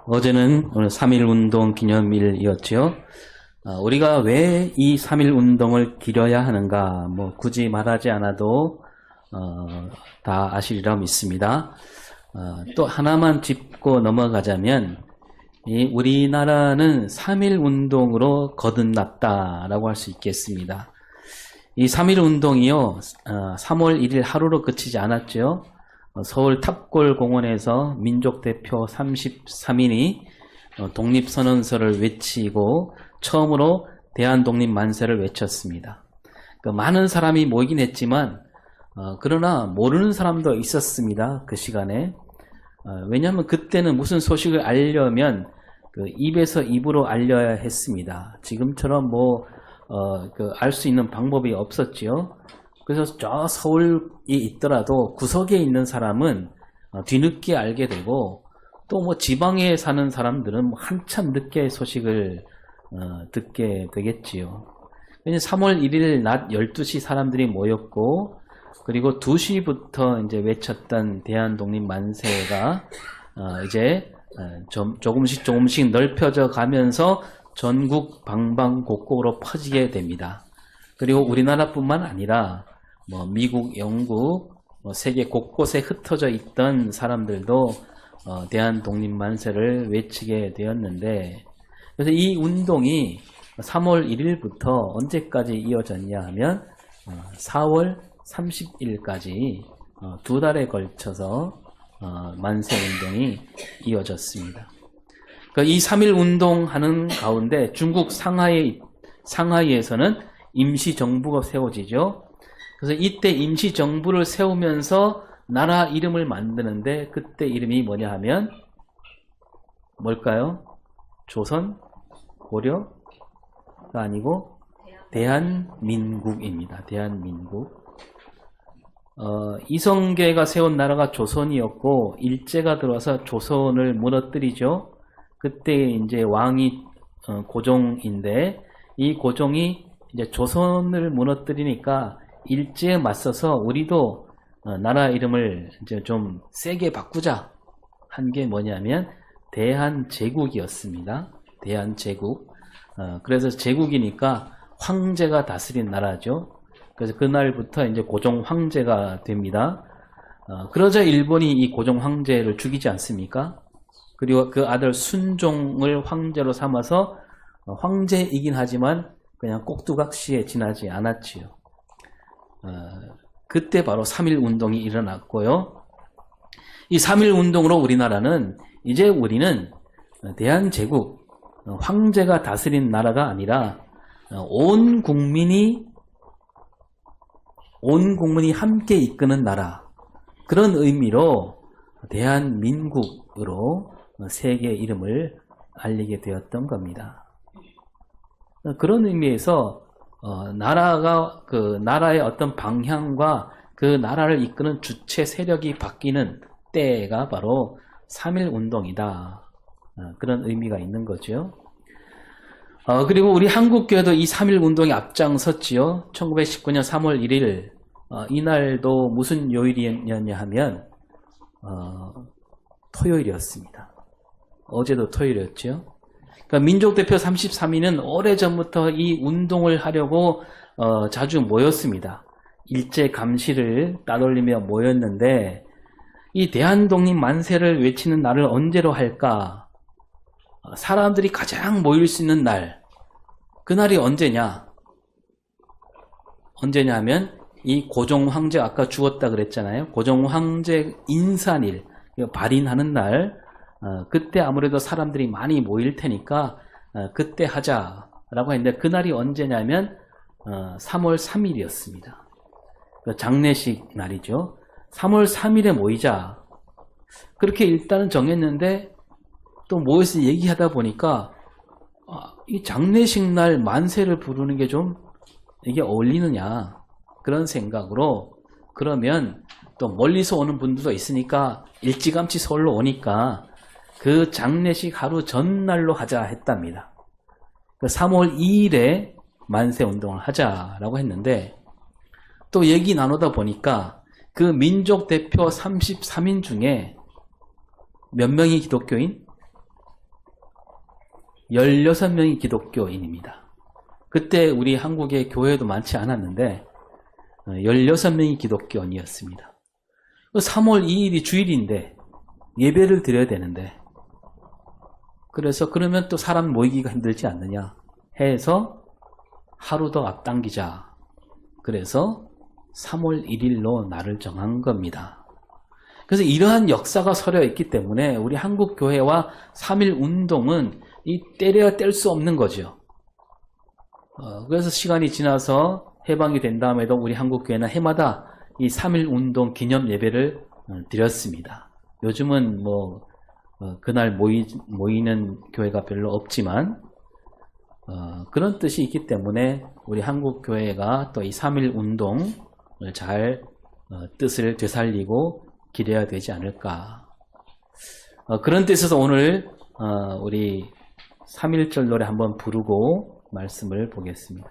어제는 오늘 3.1운동 기념일이었죠. 우리가 왜 이 3.1운동을 기려야 하는가, 굳이 말하지 않아도 다 아시리라 믿습니다. 또 하나만 짚고 넘어가자면, 우리나라는 3.1운동으로 거듭났다라고 할 수 있겠습니다. 이 3.1운동이요, 3월 1일 하루로 그치지 않았죠. 서울 탑골공원에서 민족대표 33인이 독립선언서를 외치고 처음으로 대한독립만세를 외쳤습니다. 많은 사람이 모이긴 했지만 그러나 모르는 사람도 있었습니다. 그 시간에. 왜냐하면 그때는 무슨 소식을 알려면 입에서 입으로 알려야 했습니다. 지금처럼 알 수 있는 방법이 없었지요. 그래서 저 서울에 있더라도 구석에 있는 사람은 뒤늦게 알게 되고, 또 지방에 사는 사람들은 한참 늦게 소식을 듣게 되겠지요. 3월 1일 낮 12시 사람들이 모였고, 그리고 2시부터 이제 외쳤던 대한독립만세가 이제 조금씩 넓혀져 가면서 전국 방방곡곡으로 퍼지게 됩니다. 그리고 우리나라뿐만 아니라 미국, 영국, 세계 곳곳에 흩어져 있던 사람들도 대한독립만세를 외치게 되었는데, 그래서 이 운동이 3월 1일부터 언제까지 이어졌냐 하면 4월 30일까지 2달에 걸쳐서 만세운동이 이어졌습니다. 이 3.1 운동하는 가운데 중국 상하이에서는 임시정부가 세워지죠. 그래서 이때 임시정부를 세우면서 나라 이름을 만드는데, 그때 이름이 뭐냐 하면 뭘까요? 조선? 고려가 아니고 대한민국입니다. 대한민국. 이성계가 세운 나라가 조선이었고, 일제가 들어와서 조선을 무너뜨리죠. 그때 이제 왕이 고종인데, 이 고종이 이제 조선을 무너뜨리니까 일제에 맞서서 우리도 나라 이름을 이제 좀 세게 바꾸자 한 게 뭐냐면 대한제국이었습니다. 대한제국. 그래서 제국이니까 황제가 다스린 나라죠. 그래서 그날부터 이제 고종 황제가 됩니다. 그러자 일본이 이 고종 황제를 죽이지 않습니까? 그리고 그 아들 순종을 황제로 삼아서 황제이긴 하지만 그냥 꼭두각시에 지나지 않았지요. 그때 바로 3.1 운동이 일어났고요. 이 3.1 운동으로 우리나라는 이제 우리는 대한제국, 황제가 다스린 나라가 아니라 온 국민이 함께 이끄는 나라, 그런 의미로 대한민국으로 세계 이름을 알리게 되었던 겁니다. 그런 의미에서 나라의 어떤 방향과 그 나라를 이끄는 주체 세력이 바뀌는 때가 바로 3.1 운동이다. 그런 의미가 있는 거죠. 그리고 우리 한국교회도 이 3.1 운동에 앞장섰지요. 1919년 3월 1일 이날도 무슨 요일이었냐 하면 토요일이었습니다. 어제도 토요일이었죠. 그러니까 민족대표 33인은 오래전부터 이 운동을 하려고 자주 모였습니다. 일제 감시를 따돌리며 모였는데, 이 대한독립 만세를 외치는 날을 언제로 할까? 사람들이 가장 모일 수 있는 날, 그날이 언제냐 하면 이 고종 황제, 아까 죽었다 그랬잖아요. 고종 황제 인산일, 발인하는 날, 그때 아무래도 사람들이 많이 모일 테니까 그때 하자라고 했는데, 그날이 언제냐면 3월 3일이었습니다. 장례식 날이죠. 3월 3일에 모이자. 그렇게 일단은 정했는데, 또 모여서 얘기하다 보니까 이 장례식 날 만세를 부르는 게 좀 이게 어울리느냐, 그런 생각으로, 그러면 또 멀리서 오는 분들도 있으니까 일찌감치 서울로 오니까 그 장례식 하루 전날로 하자 했답니다. 3월 2일에 만세운동을 하자라고 했는데, 또 얘기 나누다 보니까 그 민족대표 33인 중에 몇 명이 기독교인? 16명이 기독교인입니다. 그때 우리 한국에 교회도 많지 않았는데 16명이 기독교인이었습니다. 3월 2일이 주일인데 예배를 드려야 되는데, 그래서 그러면 또 사람 모이기가 힘들지 않느냐 해서 하루 더 앞당기자. 그래서 3월 1일로 날을 정한 겁니다. 그래서 이러한 역사가 서려 있기 때문에 우리 한국 교회와 3.1 운동은 이 때려야 뗄 수 없는 거죠. 그래서 시간이 지나서 해방이 된 다음에도 우리 한국 교회는 해마다 이 3.1 운동 기념 예배를 드렸습니다. 요즘은 그날 모이는 교회가 별로 없지만 그런 뜻이 있기 때문에 우리 한국 교회가 또 이 3.1 운동을 잘 뜻을 되살리고 기려야 되지 않을까. 그런 뜻에서 오늘 우리 3.1절 노래 한번 부르고 말씀을 보겠습니다.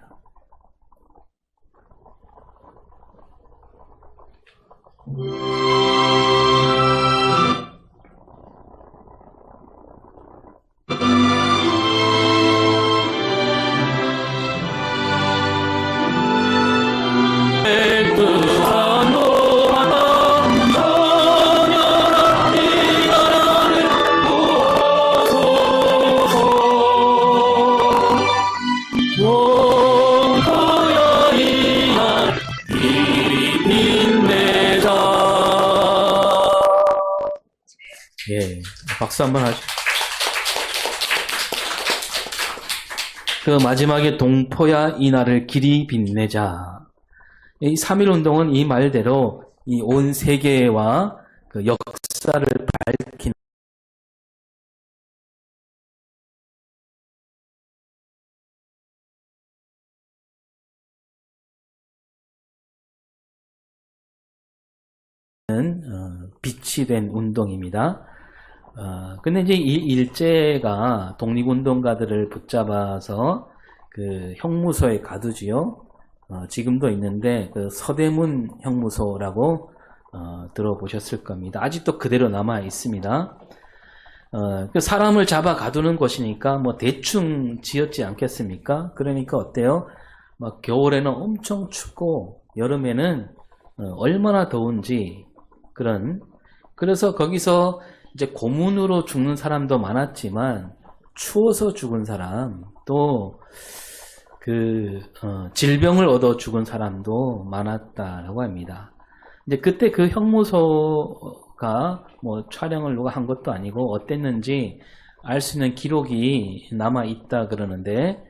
예, 박수 한번 하죠. 그 마지막에 동포야 이날을 길이 빛내자. 이 3.1 운동은 이 말대로 이 온 세계와 그 역사를 밝히는 빛이 된 운동입니다. 근데 이제 이 일제가 독립운동가들을 붙잡아서 그 형무소에 가두지요. 지금도 있는데 그 서대문 형무소라고 들어보셨을 겁니다. 아직도 그대로 남아 있습니다. 그 사람을 잡아 가두는 곳이니까 뭐 대충 지었지 않겠습니까? 그러니까 어때요? 막 겨울에는 엄청 춥고 여름에는 얼마나 더운지 그래서 거기서 이제 고문으로 죽는 사람도 많았지만 추워서 죽은 사람 또 질병을 얻어 죽은 사람도 많았다라고 합니다. 이제 그때 그 형무소가 뭐 촬영을 누가 한 것도 아니고 어땠는지 알 수 있는 기록이 남아 있다 그러는데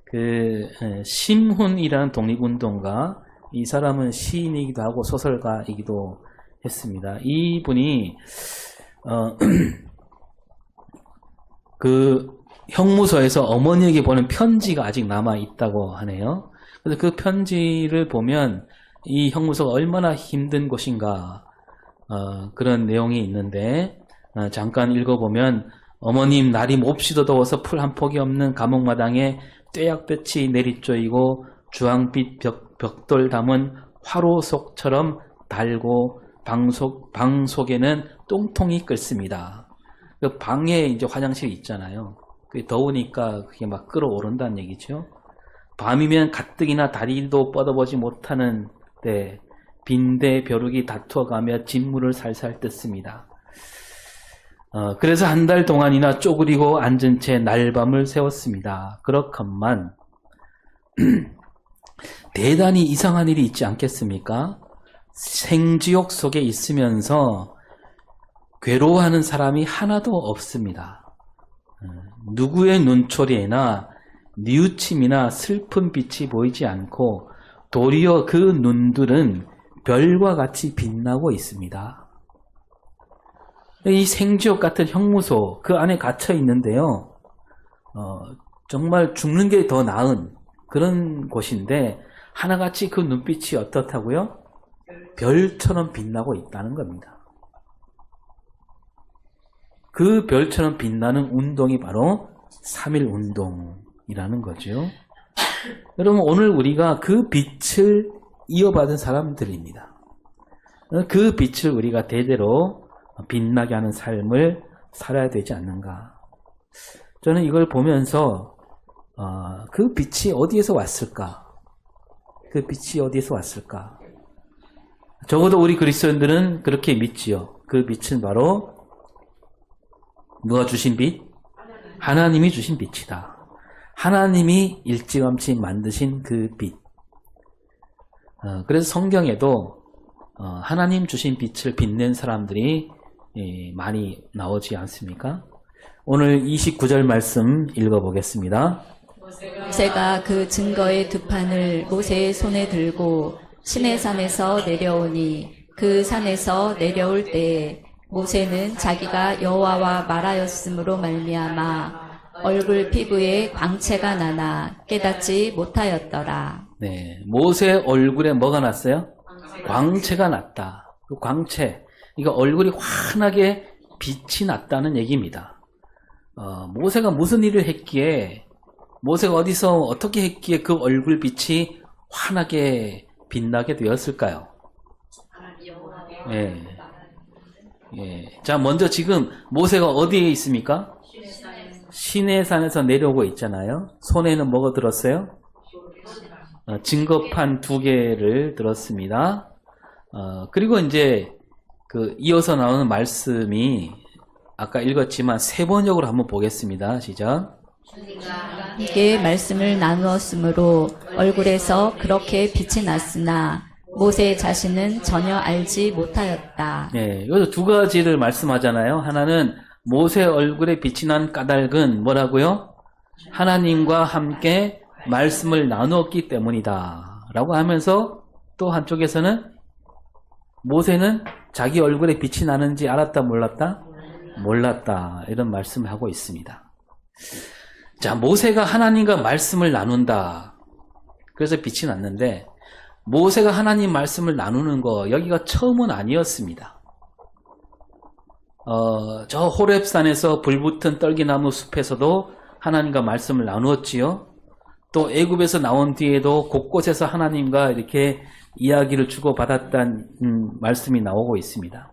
그 심훈이라는 독립운동가, 이 사람은 시인이기도 하고 소설가이기도 했습니다. 이분이 그 형무소에서 어머니에게 보낸 편지가 아직 남아 있다고 하네요. 그래서 그 편지를 보면 이 형무소가 얼마나 힘든 곳인가 그런 내용이 있는데 잠깐 읽어보면, 어머님 날이 몹시도 더워서 풀 한 폭이 없는 감옥마당에 떼약볕이 내리쪼이고 주황빛 벽돌 담은 화로석처럼 달고 방 속에는 똥통이 끓습니다. 그 방에 이제 화장실이 있잖아요. 그게 더우니까 그게 막 끓어오른다는 얘기죠. 밤이면 가뜩이나 다리도 뻗어보지 못하는 때 빈대 벼룩이 다투어가며 진물을 살살 뜯습니다. 그래서 한 달 동안이나 쪼그리고 앉은 채 날밤을 새웠습니다. 그렇건만 대단히 이상한 일이 있지 않겠습니까? 생지옥 속에 있으면서 괴로워하는 사람이 하나도 없습니다. 누구의 눈초리에나 뉘우침이나 슬픈 빛이 보이지 않고 도리어 그 눈들은 별과 같이 빛나고 있습니다. 이 생지옥 같은 형무소, 그 안에 갇혀 있는데요. 정말 죽는 게 더 나은 그런 곳인데 하나같이 그 눈빛이 어떻다고요? 별처럼 빛나고 있다는 겁니다. 그 별처럼 빛나는 운동이 바로 3.1 운동이라는 거죠. 여러분, 오늘 우리가 그 빛을 이어받은 사람들입니다. 그 빛을 우리가 대대로 빛나게 하는 삶을 살아야 되지 않는가. 저는 이걸 보면서 그 빛이 어디에서 왔을까? 그 빛이 어디에서 왔을까? 적어도 우리 그리스도인들은 그렇게 믿지요. 그 빛은 바로 누가 주신 빛? 하나님이 주신 빛이다. 하나님이 일찌감치 만드신 그 빛. 그래서 성경에도 하나님 주신 빛을 빛낸 사람들이 많이 나오지 않습니까? 오늘 29절 말씀 읽어보겠습니다. 모세가 그 증거의 두 판을 모세의 손에 들고 시내산에서 내려오니 그 산에서 내려올 때에 모세는 자기가 여호와와 말하였으므로 말미암아 얼굴 피부에 광채가 나나 깨닫지 못하였더라. 네, 모세 얼굴에 뭐가 났어요? 광채가 났다. 그 광채, 이거 얼굴이 환하게 빛이 났다는 얘기입니다. 모세가 무슨 일을 했기에, 모세가 어디서 어떻게 했기에 그 얼굴 빛이 환하게 빛나게 되었을까요? 예. 예. 자, 먼저 지금 모세가 어디에 있습니까? 시내산에서 내려오고 있잖아요. 손에는 뭐가 들었어요? 증거판 2개를 들었습니다. 그리고 이제 이어서 나오는 말씀이 아까 읽었지만 세 번역으로 한번 보겠습니다. 시작. 이게 말씀을 나누었으므로 얼굴에서 그렇게 빛이 났으나 모세 자신은 전혀 알지 못하였다. 네, 여기서 두 가지를 말씀하잖아요. 하나는 모세 얼굴에 빛이 난 까닭은 뭐라고요? 하나님과 함께 말씀을 나누었기 때문이다 라고 하면서 또 한쪽에서는 모세는 자기 얼굴에 빛이 나는지 알았다 몰랐다? 몰랐다, 이런 말씀을 하고 있습니다. 자, 모세가 하나님과 말씀을 나눈다, 그래서 빛이 났는데 모세가 하나님 말씀을 나누는 거 여기가 처음은 아니었습니다. 저 호렙산에서 불붙은 떨기나무 숲에서도 하나님과 말씀을 나누었지요. 또 애굽에서 나온 뒤에도 곳곳에서 하나님과 이렇게 이야기를 주고받았다는 말씀이 나오고 있습니다.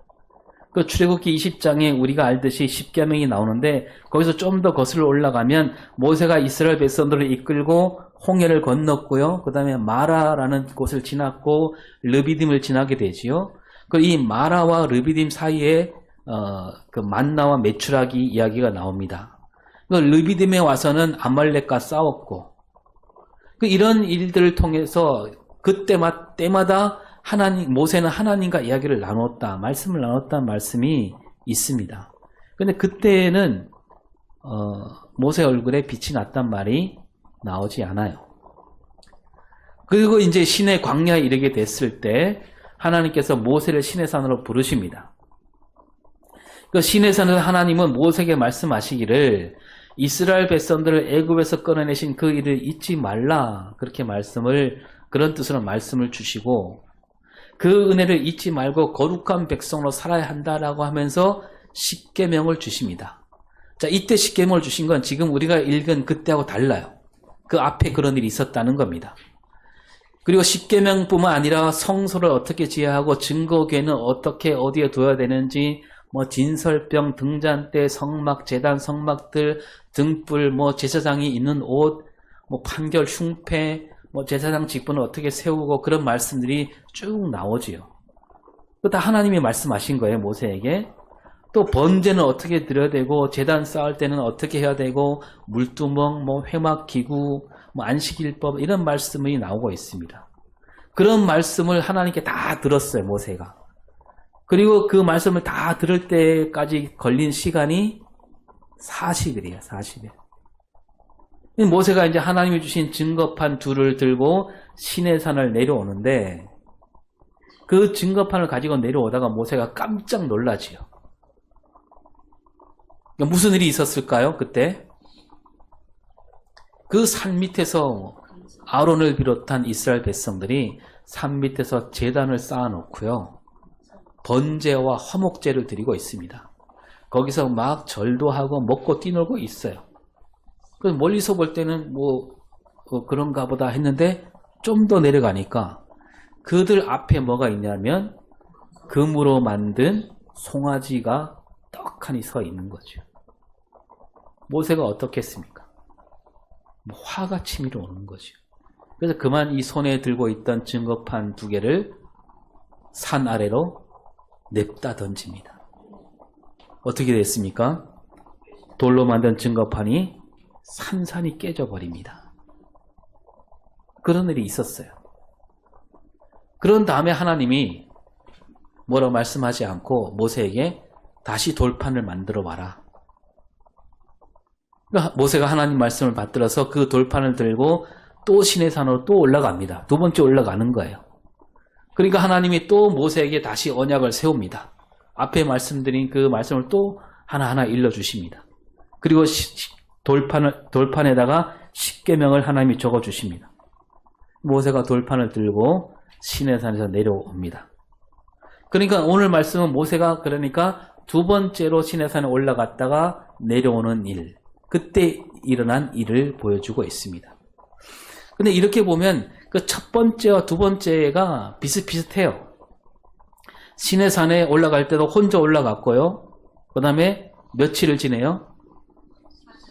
그 출애굽기 20장에 우리가 알듯이 십계명이 나오는데 거기서 좀 더 거슬러 올라가면 모세가 이스라엘 백성들을 이끌고 홍해를 건넜고요. 그 다음에 마라라는 곳을 지났고 르비딤을 지나게 되지요. 이 마라와 르비딤 사이에 그 만나와 메추라기 이야기가 나옵니다. 르비딤에 와서는 아말렉과 싸웠고, 이런 일들을 통해서 때마다 모세는 하나님과 이야기를 나눴다, 말씀을 나눴다는 말씀이 있습니다. 근데 그때는 모세 얼굴에 빛이 났단 말이 나오지 않아요. 그리고 이제 시내 광야에 이르게 됐을 때 하나님께서 모세를 시내산으로 부르십니다. 시내산에서 하나님은 모세에게 말씀하시기를 이스라엘 백성들을 애굽에서 끌어내신 그 일을 잊지 말라, 그렇게 그런 뜻으로 말씀을 주시고, 그 은혜를 잊지 말고 거룩한 백성으로 살아야 한다라고 하면서 십계명을 주십니다. 자, 이때 십계명을 주신 건 지금 우리가 읽은 그때하고 달라요. 그 앞에 그런 일이 있었다는 겁니다. 그리고 십계명뿐만 아니라 성소를 어떻게 지어야 하고 증거궤는 어떻게 어디에 둬야 되는지, 진설병, 등잔대, 성막, 제단 성막들, 등불, 제사장이 입는 옷, 판결, 흉패, 제사장 직분을 어떻게 세우고, 그런 말씀들이 쭉 나오지요. 그거 다 하나님이 말씀하신 거예요, 모세에게. 또 번제는 어떻게 드려야 되고, 제단 쌓을 때는 어떻게 해야 되고, 물두멍, 회막기구, 안식일법, 이런 말씀이 나오고 있습니다. 그런 말씀을 하나님께 다 들었어요, 모세가. 그리고 그 말씀을 다 들을 때까지 걸린 시간이 40일이에요, 40일. 모세가 이제 하나님이 주신 증거판 2를 들고 시내산을 내려오는데, 그 증거판을 가지고 내려오다가 모세가 깜짝 놀라지요. 무슨 일이 있었을까요, 그때? 그 산 밑에서 아론을 비롯한 이스라엘 백성들이 산 밑에서 제단을 쌓아놓고요, 번제와 화목제를 드리고 있습니다. 거기서 막 절도 하고 먹고 뛰놀고 있어요. 그래서 멀리서 볼 때는 그런가 보다 했는데 좀 더 내려가니까 그들 앞에 뭐가 있냐면 금으로 만든 송아지가 떡하니 서 있는 거죠. 모세가 어떻게 했습니까? 화가 치밀어 오는 거죠. 그래서 그만 이 손에 들고 있던 증거판 2개를 산 아래로 냅다 던집니다. 어떻게 됐습니까? 돌로 만든 증거판이 산산이 깨져버립니다. 그런 일이 있었어요. 그런 다음에 하나님이 뭐라고 말씀하지 않고 모세에게 다시 돌판을 만들어 와라. 그러니까 모세가 하나님 말씀을 받들어서 그 돌판을 들고 또 시내산으로 또 올라갑니다. 2번째 올라가는 거예요. 그러니까 하나님이 또 모세에게 다시 언약을 세웁니다. 앞에 말씀드린 그 말씀을 또 하나하나 일러주십니다. 그리고 돌판에다가 십계명을 하나님이 적어주십니다. 모세가 돌판을 들고 시내산에서 내려옵니다. 그러니까 오늘 말씀은 모세가 그러니까 2번째로 시내산에 올라갔다가 내려오는 일, 그때 일어난 일을 보여주고 있습니다. 근데 이렇게 보면 그 첫 번째와 2번째가 비슷비슷해요. 시내산에 올라갈 때도 혼자 올라갔고요. 그 다음에 며칠을 지내요?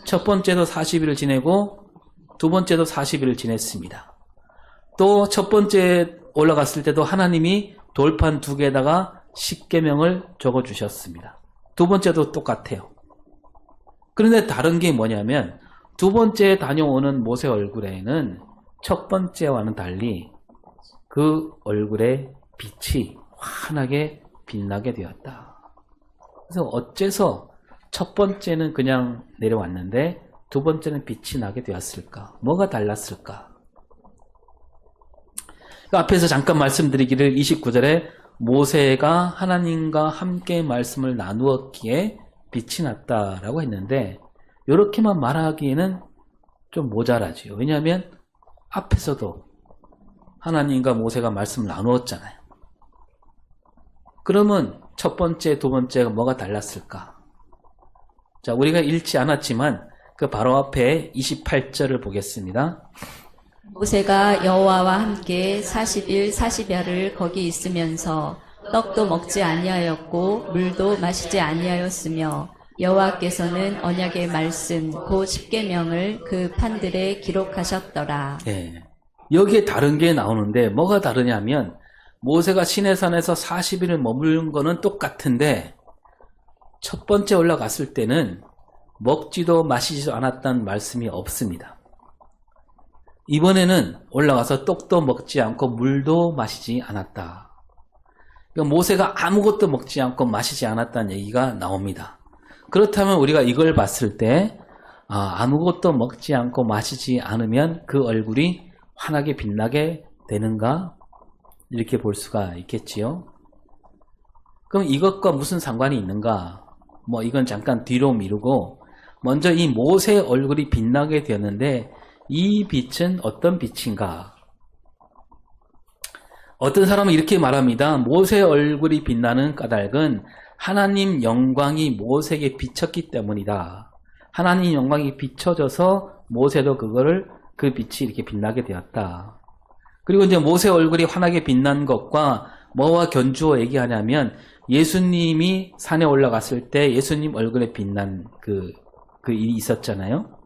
첫 번째도 40일을 지내고 2번째도 40일을 지냈습니다. 또 첫 번째 올라갔을 때도 하나님이 돌판 2개에다가 십계명을 적어주셨습니다. 2번째도 똑같아요. 그런데 다른 게 뭐냐면 2번째 다녀오는 모세 얼굴에는 첫 번째와는 달리 그 얼굴에 빛이 환하게 빛나게 되었다. 그래서 어째서 첫 번째는 그냥 내려왔는데 2번째는 빛이 나게 되었을까? 뭐가 달랐을까? 그 앞에서 잠깐 말씀드리기를 29절에 모세가 하나님과 함께 말씀을 나누었기에 빛이 났다라고 했는데 이렇게만 말하기에는 좀 모자라지요. 왜냐하면 앞에서도 하나님과 모세가 말씀을 나누었잖아요. 그러면 첫 번째, 2번째가 뭐가 달랐을까? 자, 우리가 읽지 않았지만 그 바로 앞에 28절을 보겠습니다. 모세가 여호와와 함께 40일 40야를 거기 있으면서 떡도 먹지 아니하였고 물도 마시지 아니하였으며 여호와께서는 언약의 말씀 곧 십계명을 그 판들에 기록하셨더라. 예. 여기에 다른 게 나오는데 뭐가 다르냐면 모세가 시내산에서 40일을 머무른 거는 똑같은데 첫 번째 올라갔을 때는 먹지도 마시지도 않았다는 말씀이 없습니다. 이번에는 올라가서 떡도 먹지 않고 물도 마시지 않았다. 그러니까 모세가 아무것도 먹지 않고 마시지 않았다는 얘기가 나옵니다. 그렇다면 우리가 이걸 봤을 때 아무것도 먹지 않고 마시지 않으면 그 얼굴이 환하게 빛나게 되는가? 이렇게 볼 수가 있겠지요. 그럼 이것과 무슨 상관이 있는가? 뭐 이건 잠깐 뒤로 미루고 먼저 이 모세 얼굴이 빛나게 되었는데 이 빛은 어떤 빛인가? 어떤 사람은 이렇게 말합니다. 모세 얼굴이 빛나는 까닭은 하나님 영광이 모세에게 비쳤기 때문이다. 하나님 영광이 비춰져서 모세도 그 빛이 이렇게 빛나게 되었다. 그리고 이제 모세 얼굴이 환하게 빛난 것과 뭐와 견주어 얘기하냐면 예수님이 산에 올라갔을 때 예수님 얼굴에 빛난 그 일이 있었잖아요.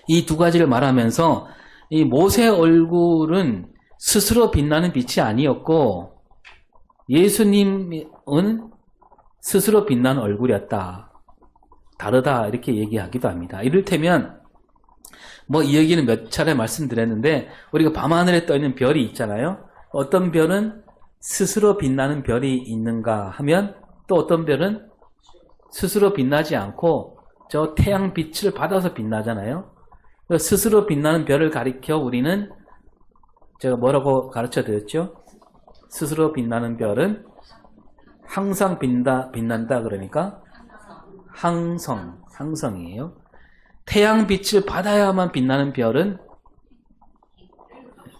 이 2가지를 말하면서 이 모세 얼굴은 스스로 빛나는 빛이 아니었고 예수님은 스스로 빛나는 얼굴이었다. 다르다 이렇게 얘기하기도 합니다. 이를테면 뭐 이 얘기는 몇 차례 말씀드렸는데 우리가 밤하늘에 떠있는 별이 있잖아요. 어떤 별은 스스로 빛나는 별이 있는가 하면 또 어떤 별은 스스로 빛나지 않고 저 태양 빛을 받아서 빛나잖아요. 스스로 빛나는 별을 가리켜 우리는 제가 뭐라고 가르쳐 드렸죠? 스스로 빛나는 별은 항상 빛난다 그러니까 항성이에요. 태양 빛을 받아야만 빛나는 별은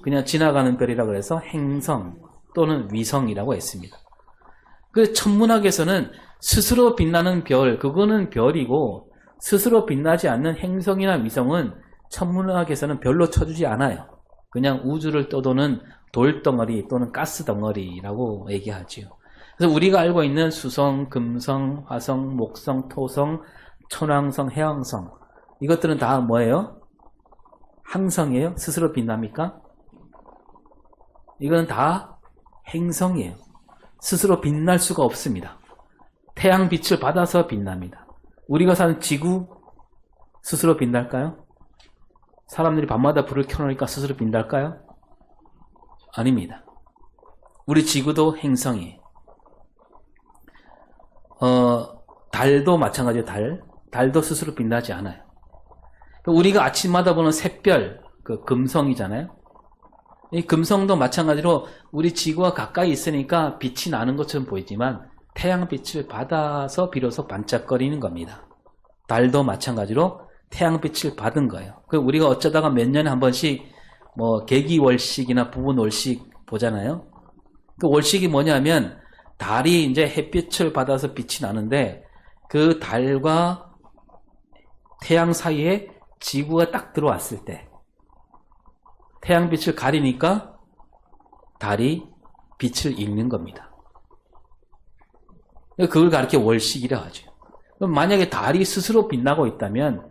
그냥 지나가는 별이라고 해서 행성 또는 위성이라고 했습니다. 그래서 천문학에서는 스스로 빛나는 별, 그거는 별이고 스스로 빛나지 않는 행성이나 위성은 천문학에서는 별로 쳐주지 않아요. 그냥 우주를 떠도는 돌덩어리 또는 가스덩어리라고 얘기하지요. 그래서 우리가 알고 있는 수성, 금성, 화성, 목성, 토성, 천왕성, 해왕성 이것들은 다 뭐예요? 항성이에요? 스스로 빛납니까? 이건 다 행성이에요. 스스로 빛날 수가 없습니다. 태양 빛을 받아서 빛납니다. 우리가 사는 지구 스스로 빛날까요? 사람들이 밤마다 불을 켜놓으니까 스스로 빛날까요? 아닙니다. 우리 지구도 행성이에요. 달도 마찬가지예요. 달도 스스로 빛나지 않아요. 우리가 아침마다 보는 샛별, 그 금성이잖아요. 이 금성도 마찬가지로 우리 지구와 가까이 있으니까 빛이 나는 것처럼 보이지만 태양빛을 받아서 비로소 반짝거리는 겁니다. 달도 마찬가지로 태양빛을 받은 거예요. 우리가 어쩌다가 몇 년에 한 번씩 뭐 개기월식이나 부분월식 보잖아요. 그 월식이 뭐냐면 달이 이제 햇빛을 받아서 빛이 나는데 그 달과 태양 사이에 지구가 딱 들어왔을 때 태양빛을 가리니까 달이 빛을 잃는 겁니다. 그걸 가리켜 월식이라 하죠. 그럼 만약에 달이 스스로 빛나고 있다면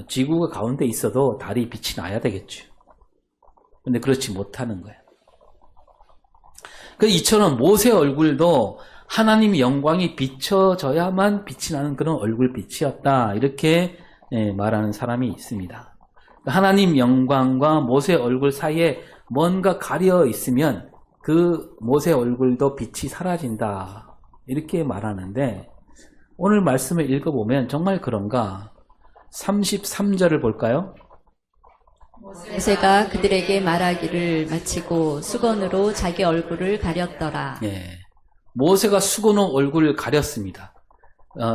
지구가 가운데 있어도 달이 빛이 나야 되겠죠. 근데 그렇지 못하는 거예요. 이처럼 모세 얼굴도 하나님의 영광이 비춰져야만 빛이 나는 그런 얼굴빛이었다. 이렇게 말하는 사람이 있습니다. 하나님 영광과 모세 얼굴 사이에 뭔가 가려 있으면 그 모세 얼굴도 빛이 사라진다. 이렇게 말하는데 오늘 말씀을 읽어보면 정말 그런가? 33절을 볼까요? 모세가 그들에게 말하기를 마치고 수건으로 자기 얼굴을 가렸더라. 모세가 수건으로 얼굴을 가렸습니다.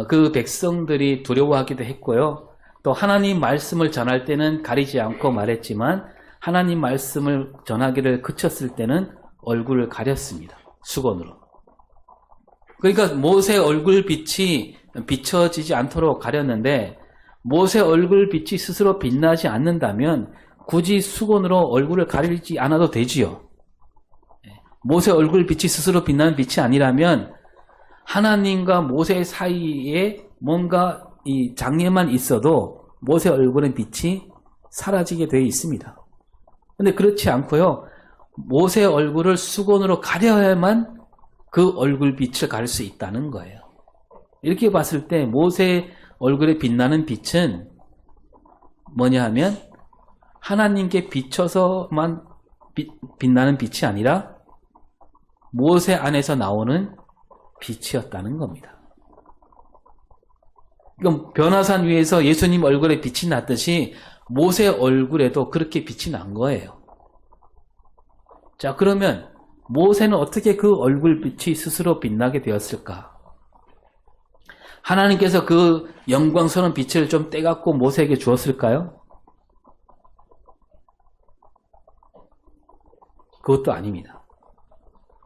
그 백성들이 두려워하기도 했고요. 또 하나님 말씀을 전할 때는 가리지 않고 말했지만 하나님 말씀을 전하기를 그쳤을 때는 얼굴을 가렸습니다. 수건으로. 그러니까 모세 얼굴 빛이 비춰지지 않도록 가렸는데 모세 얼굴 빛이 스스로 빛나지 않는다면 굳이 수건으로 얼굴을 가리지 않아도 되지요. 모세 얼굴 빛이 스스로 빛나는 빛이 아니라면 하나님과 모세 사이에 뭔가 이 장애만 있어도 모세 얼굴의 빛이 사라지게 되어 있습니다. 그런데 그렇지 않고요. 모세 얼굴을 수건으로 가려야만 그 얼굴 빛을 가릴 수 있다는 거예요. 이렇게 봤을 때 모세 얼굴에 빛나는 빛은 뭐냐 하면 하나님께 비춰서만 빛나는 빛이 아니라 모세 안에서 나오는 빛이었다는 겁니다. 그럼 변화산 위에서 예수님 얼굴에 빛이 났듯이 모세 얼굴에도 그렇게 빛이 난 거예요. 자, 그러면 모세는 어떻게 그 얼굴빛이 스스로 빛나게 되었을까? 하나님께서 그 영광스러운 빛을 좀 떼갖고 모세에게 주었을까요? 그것도 아닙니다.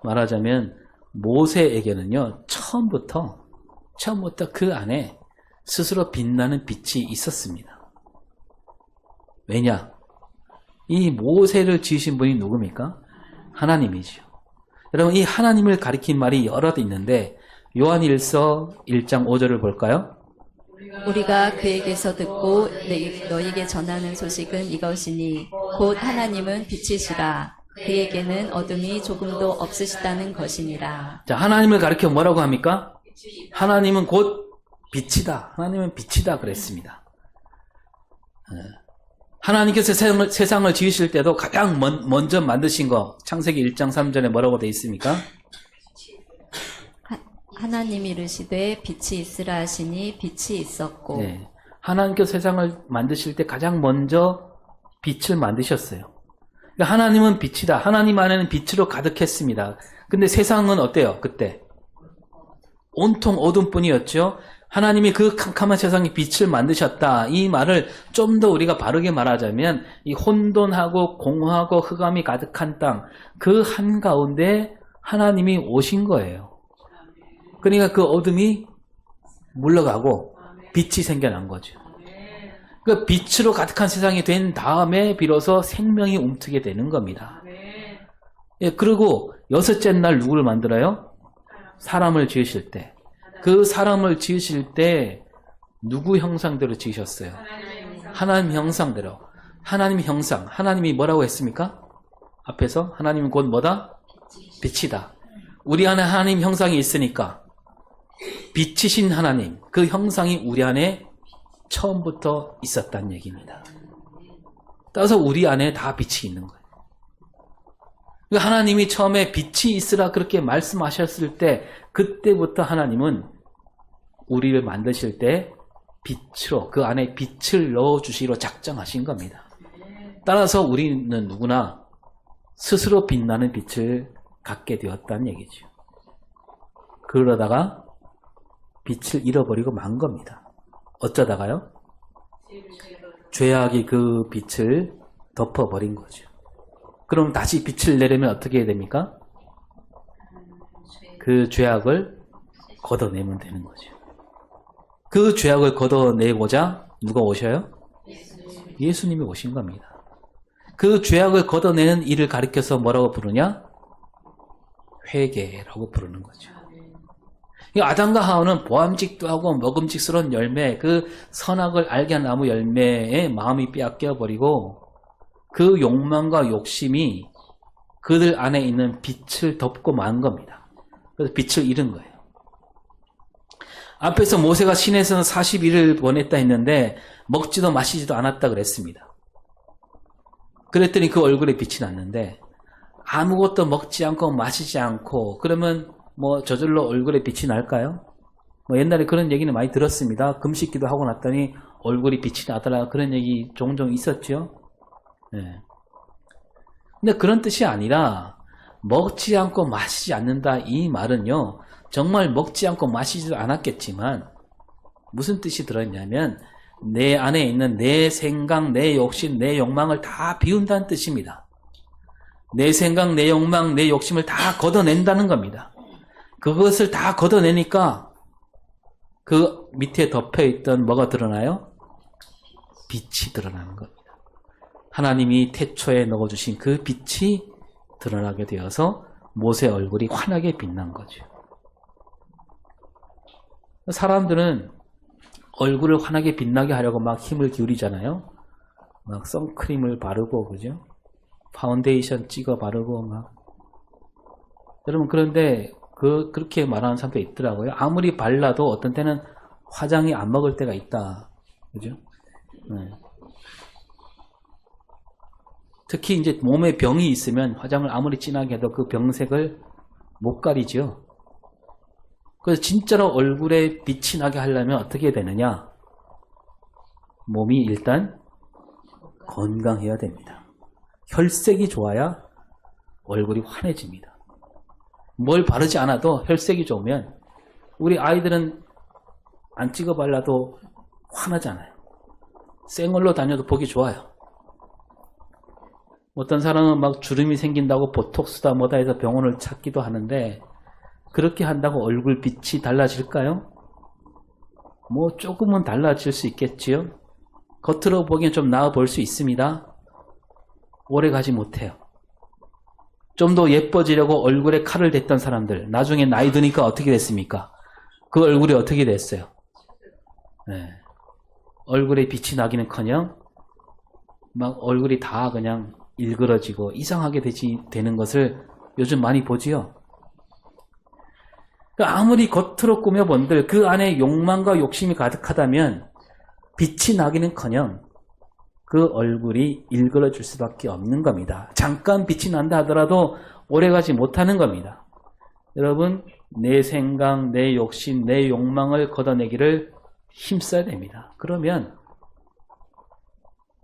말하자면 모세에게는요, 처음부터 그 안에 스스로 빛나는 빛이 있었습니다. 왜냐? 이 모세를 지으신 분이 누굽니까? 하나님이죠. 여러분, 이 하나님을 가리킨 말이 여러 개 있는데 요한일서 1장 5절을 볼까요? 우리가 그에게서 듣고 너희에게 전하는 소식은 이것이니 곧 하나님은 빛이시라. 그에게는 어둠이 조금도 없으시다는 것이니라. 자, 하나님을 가리켜 뭐라고 합니까? 하나님은 곧 빛이다. 하나님은 빛이다 그랬습니다. 하나님께서 세상을 지으실 때도 가장 먼저 만드신 거 창세기 1장 3절에 뭐라고 되어 있습니까? 하나님이 이르시되 빛이 있으라 하시니 빛이 있었고. 네. 하나님께서 세상을 만드실 때 가장 먼저 빛을 만드셨어요. 그러니까 하나님은 빛이다. 하나님 안에는 빛으로 가득했습니다. 근데 세상은 어때요? 그때 온통 어둠뿐이었죠. 하나님이 그 캄캄한 세상에 빛을 만드셨다. 이 말을 좀 더 우리가 바르게 말하자면 이 혼돈하고 공허하고 흑암이 가득한 땅, 그 한가운데 하나님이 오신 거예요. 그러니까 그 어둠이 물러가고 빛이 생겨난 거죠. 그 빛으로 가득한 세상이 된 다음에 비로소 생명이 움트게 되는 겁니다. 예, 그리고 여섯째 날 누구를 만들어요? 사람을 지으실 때. 그 사람을 지으실 때 누구 형상대로 지으셨어요? 하나님 형상대로. 하나님 형상. 하나님이 뭐라고 했습니까? 앞에서 하나님은 곧 뭐다? 빛이다. 우리 안에 하나님 형상이 있으니까 빛이신 하나님, 그 형상이 우리 안에 처음부터 있었다는 얘기입니다. 따라서 우리 안에 다 빛이 있는 거예요. 하나님이 처음에 빛이 있으라 그렇게 말씀하셨을 때 그때부터 하나님은 우리를 만드실 때 빛으로 그 안에 빛을 넣어주시기로 작정하신 겁니다. 따라서 우리는 누구나 스스로 빛나는 빛을 갖게 되었다는 얘기죠. 그러다가 빛을 잃어버리고 만 겁니다. 어쩌다가요? 죄악이 그 빛을 덮어버린 거죠. 그럼 다시 빛을 내려면 어떻게 해야 됩니까? 그 죄악을 걷어내면 되는 거죠. 그 죄악을 걷어내고자 누가 오셔요? 예수님이 오신 겁니다. 그 죄악을 걷어내는 일을 가리켜서 뭐라고 부르냐? 회개라고 부르는 거죠. 아담과 하와는 보암직도 하고 먹음직스러운 열매, 그 선악을 알게 한 나무 열매에 마음이 빼앗겨버리고 그 욕망과 욕심이 그들 안에 있는 빛을 덮고 만 겁니다. 그래서 빛을 잃은 거예요. 앞에서 모세가 시내에서는 40일을 보냈다 했는데 먹지도 마시지도 않았다 그랬습니다. 그랬더니 그 얼굴에 빛이 났는데 아무것도 먹지 않고 마시지 않고 그러면 뭐 저절로 얼굴에 빛이 날까요? 뭐 옛날에 그런 얘기는 많이 들었습니다. 금식기도 하고 났더니 얼굴이 빛이 나더라 그런 얘기 종종 있었죠. 네. 근데 그런 뜻이 아니라 먹지 않고 마시지 않는다 이 말은요. 정말 먹지 않고 마시지도 않았겠지만 무슨 뜻이 들었냐면 내 안에 있는 내 생각, 내 욕심, 내 욕망을 다 비운다는 뜻입니다. 내 생각, 내 욕망, 내 욕심을 다 걷어낸다는 겁니다. 그것을 다 걷어내니까 그 밑에 덮여있던 뭐가 드러나요? 빛이 드러나는 겁니다. 하나님이 태초에 넣어주신 그 빛이 드러나게 되어서 모세 얼굴이 환하게 빛난 거죠. 사람들은 얼굴을 환하게 빛나게 하려고 막 힘을 기울이잖아요. 막 선크림을 바르고 그죠? 파운데이션 찍어 바르고 막. 여러분 그런데 그렇게 말하는 사람도 있더라고요. 아무리 발라도 어떤 때는 화장이 안 먹을 때가 있다. 그죠? 네. 특히 이제 몸에 병이 있으면 화장을 아무리 진하게 해도 그 병색을 못 가리죠. 그래서 진짜로 얼굴에 빛이 나게 하려면 어떻게 되느냐? 몸이 일단 건강해야 됩니다. 혈색이 좋아야 얼굴이 환해집니다. 뭘 바르지 않아도 혈색이 좋으면 우리 아이들은 안 찍어 발라도 환하잖아요. 생얼로 다녀도 보기 좋아요. 어떤 사람은 막 주름이 생긴다고 보톡스다 뭐다 해서 병원을 찾기도 하는데 그렇게 한다고 얼굴 빛이 달라질까요? 뭐 조금은 달라질 수 있겠지요. 겉으로 보기엔 좀 나아 보일 수 있습니다. 오래 가지 못해요. 좀 더 예뻐지려고 얼굴에 칼을 댔던 사람들 나중에 나이 드니까 어떻게 됐습니까? 그 얼굴이 어떻게 됐어요? 네. 얼굴에 빛이 나기는커녕 막 얼굴이 다 그냥 일그러지고 이상하게 되는 것을 요즘 많이 보지요. 아무리 겉으로 꾸며본들 그 안에 욕망과 욕심이 가득하다면 빛이 나기는커녕 그 얼굴이 일그러질 수밖에 없는 겁니다. 잠깐 빛이 난다 하더라도 오래가지 못하는 겁니다. 여러분 내 생각, 내 욕심, 내 욕망을 걷어내기를 힘써야 됩니다. 그러면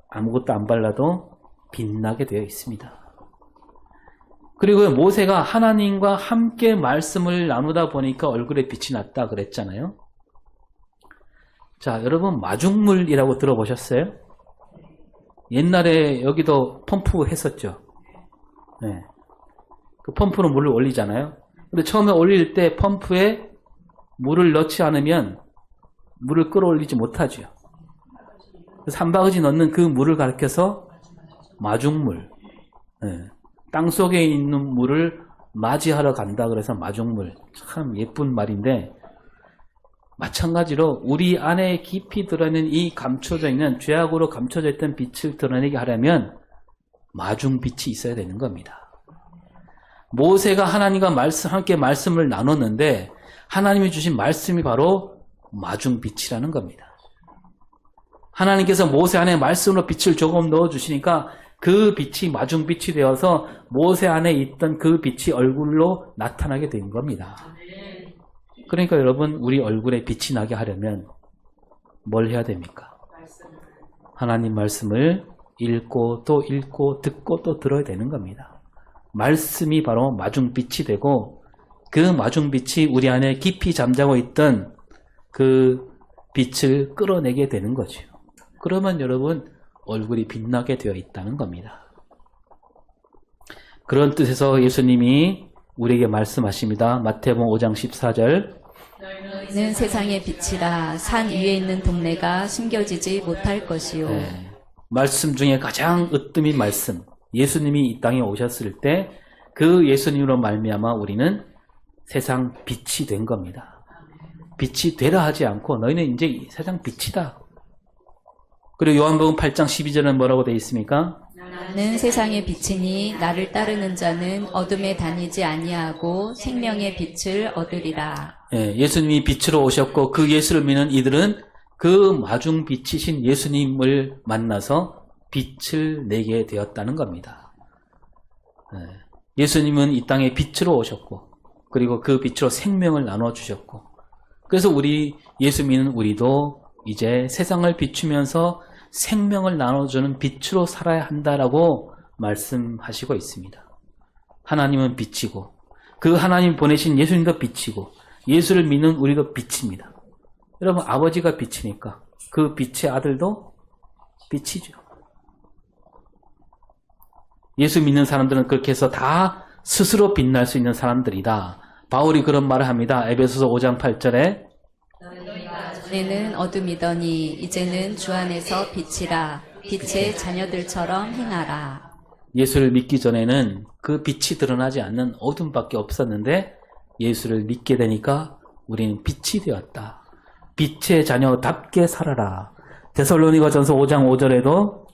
아무것도 안 발라도 빛나게 되어 있습니다. 그리고 모세가 하나님과 함께 말씀을 나누다 보니까 얼굴에 빛이 났다 그랬잖아요. 자, 여러분 마중물이라고 들어보셨어요? 옛날에 여기도 펌프 했었죠. 네. 그 펌프로 물을 올리잖아요. 근데 처음에 올릴 때 펌프에 물을 넣지 않으면 물을 끌어올리지 못하죠. 그래서 한 바가지 넣는 그 물을 가리켜서 마중물. 네. 땅속에 있는 물을 맞이하러 간다 그래서 마중물. 참 예쁜 말인데 마찬가지로 우리 안에 깊이 드러있는 이 감춰져 있는 죄악으로 감춰져 있던 빛을 드러내게 하려면 마중빛이 있어야 되는 겁니다. 모세가 하나님과 함께 말씀을 나눴는데 하나님이 주신 말씀이 바로 마중빛이라는 겁니다. 하나님께서 모세 안에 말씀으로 빛을 조금 넣어주시니까 그 빛이 마중빛이 되어서 모세 안에 있던 그 빛이 얼굴로 나타나게 된 겁니다. 그러니까 여러분, 우리 얼굴에 빛이 나게 하려면 뭘 해야 됩니까? 하나님 말씀을 읽고 또 읽고 듣고 또 들어야 되는 겁니다. 말씀이 바로 마중빛이 되고 그 마중빛이 우리 안에 깊이 잠자고 있던 그 빛을 끌어내게 되는 거죠. 그러면 여러분, 얼굴이 빛나게 되어 있다는 겁니다. 그런 뜻에서 예수님이 우리에게 말씀하십니다. 마태복음 5장 14절. 너희는 세상의 빛이라. 산 위에 있는 동네가 숨겨지지 못할 것이요. 네. 말씀 중에 가장 으뜸인 말씀. 예수님이 이 땅에 오셨을 때 그 예수님으로 말미암아 우리는 세상 빛이 된 겁니다. 빛이 되라 하지 않고 너희는 이제 세상 빛이다. 그리고 요한복음 8장 12절은 뭐라고 되어 있습니까? 나는 세상의 빛이니 나를 따르는 자는 어둠에 다니지 아니하고 생명의 빛을 얻으리라. 예, 예수님이 빛으로 오셨고 그 예수를 믿는 이들은 그 마중 빛이신 예수님을 만나서 빛을 내게 되었다는 겁니다. 예수님은 이 땅에 빛으로 오셨고 그리고 그 빛으로 생명을 나눠주셨고 그래서 우리 예수 믿는 우리도 이제 세상을 비추면서 생명을 나눠주는 빛으로 살아야 한다라고 말씀하시고 있습니다. 하나님은 빛이고 그 하나님 보내신 예수님도 빛이고 예수를 믿는 우리도 빛입니다. 여러분, 아버지가 빛이니까 그 빛의 아들도 빛이죠. 예수 믿는 사람들은 그렇게 해서 다 스스로 빛날 수 있는 사람들이다. 바울이 그런 말을 합니다. 에베소서 5장 8절에 전에는 어둠이더니 이제는 주 안에서 빛이라. 빛의 자녀들처럼 행하라. 예수를 믿기 전에는 그 빛이 드러나지 않는 어둠밖에 없었는데 예수를 믿게 되니까 우리는 빛이 되었다. 빛의 자녀답게 살아라. 데살로니가전서 5장 5절에도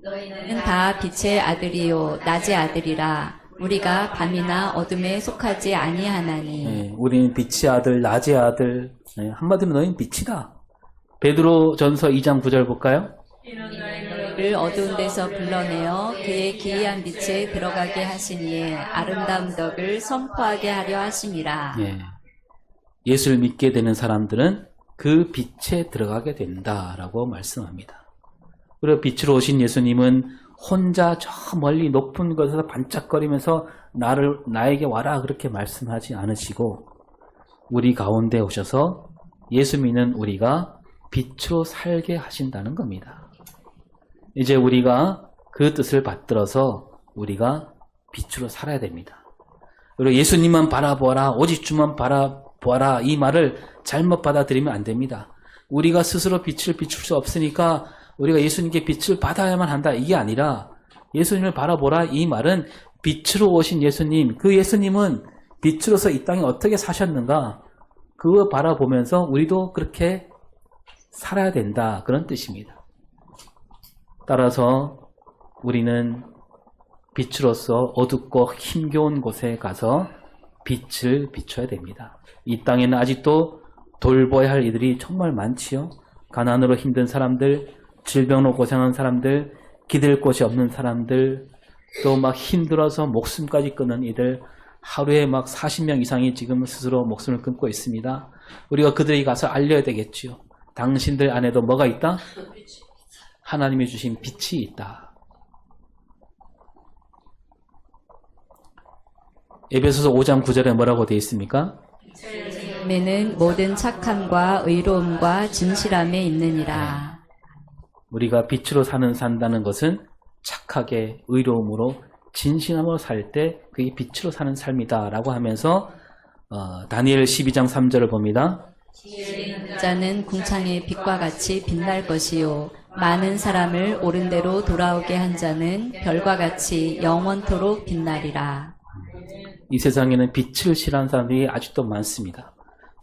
너희는 다 빛의 아들이요 낮의 아들이라. 우리가 밤이나 어둠에 속하지 아니하나니. 우리는 빛의 아들, 낮의 아들. 한마디로 너희는 빛이다. 베드로전서 2장 9절 볼까요? 를 어두운 데서 불러내어 그의 기이한 빛에 들어가게 하시니에 아름다운 덕을 선포하게 하려 하심이라. 예수를 믿게 되는 사람들은 그 빛에 들어가게 된다라고 말씀합니다. 그리고 빛으로 오신 예수님은 혼자 저 멀리 높은 곳에서 반짝거리면서 나에게 와라 그렇게 말씀하지 않으시고 우리 가운데 오셔서 예수 믿는 우리가 빛으로 살게 하신다는 겁니다. 이제 우리가 그 뜻을 받들어서 우리가 빛으로 살아야 됩니다. 그리고 예수님만 바라보아라, 오직 주만 바라보아라 이 말을 잘못 받아들이면 안 됩니다. 우리가 스스로 빛을 비출 수 없으니까 우리가 예수님께 빛을 받아야만 한다 이게 아니라 예수님을 바라보라 이 말은 빛으로 오신 예수님, 그 예수님은 빛으로서 이 땅에 어떻게 사셨는가 그거 바라보면서 우리도 그렇게 살아야 된다 그런 뜻입니다. 따라서 우리는 빛으로서 어둡고 힘겨운 곳에 가서 빛을 비춰야 됩니다. 이 땅에는 아직도 돌보아야 할 이들이 정말 많지요. 가난으로 힘든 사람들, 질병으로 고생하는 사람들, 기댈 곳이 없는 사람들, 또 막 힘들어서 목숨까지 끊는 이들, 하루에 막 40명 이상이 지금 스스로 목숨을 끊고 있습니다. 우리가 그들에게 가서 알려야 되겠지요. 당신들 안에도 뭐가 있다? 하나님이 주신 빛이 있다. 에베소서 5장 9절에 뭐라고 되어 있습니까? 매는 모든 착함과 의로움과 진실함에 있느니라. 우리가 빛으로 산다는 것은 착하게 의로움으로 진실함으로 살 때 그게 빛으로 사는 삶이다 라고 하면서 다니엘 12장 3절을 봅니다. 자는 궁창의 빛과 같이 빛날 것이요 많은 사람을 옳은 대로 돌아오게 한 자는 별과 같이 영원토록 빛나리라. 이 세상에는 빛을 싫어하는 사람들이 아직도 많습니다.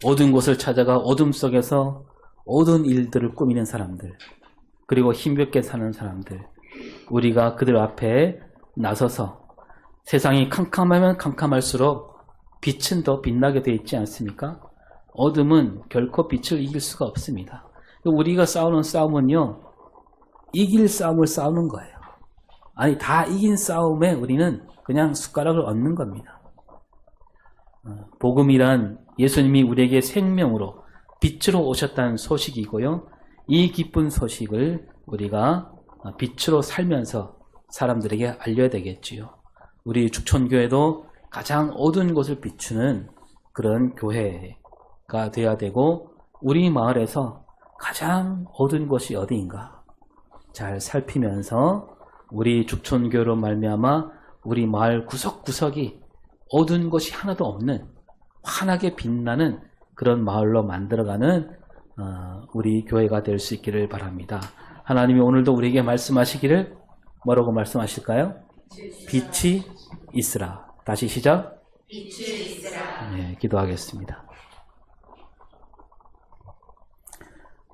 어두운 곳을 찾아가 어둠 속에서 어두운 일들을 꾸미는 사람들, 그리고 힘겹게 사는 사람들, 우리가 그들 앞에 나서서 세상이 캄캄하면 캄캄할수록 빛은 더 빛나게 되어 있지 않습니까? 어둠은 결코 빛을 이길 수가 없습니다. 우리가 싸우는 싸움은요, 이길 싸움을 싸우는 거예요. 아니, 다 이긴 싸움에 우리는 그냥 숟가락을 얹는 겁니다. 복음이란 예수님이 우리에게 생명으로 빛으로 오셨다는 소식이고요. 이 기쁜 소식을 우리가 빛으로 살면서 사람들에게 알려야 되겠지요. 우리 죽촌교회도 가장 어두운 곳을 비추는 그런 교회가 되어야 되고, 우리 마을에서 가장 어두운 곳이 어디인가 잘 살피면서 우리 죽촌교회로 말미암아 우리 마을 구석구석이 어두운 곳이 하나도 없는 환하게 빛나는 그런 마을로 만들어가는 우리 교회가 될 수 있기를 바랍니다. 하나님이 오늘도 우리에게 말씀하시기를 뭐라고 말씀하실까요? 빛이 있으라. 다시 시작. 빛이 있으라. 네, 기도하겠습니다.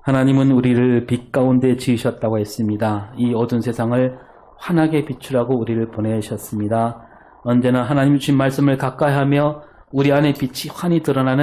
하나님은 우리를 빛 가운데 지으셨다고 했습니다. 이 어두운 세상을 환하게 비추라고 우리를 보내셨습니다. 언제나 하나님 주신 말씀을 가까이하며 우리 안에 빛이 환히 드러나는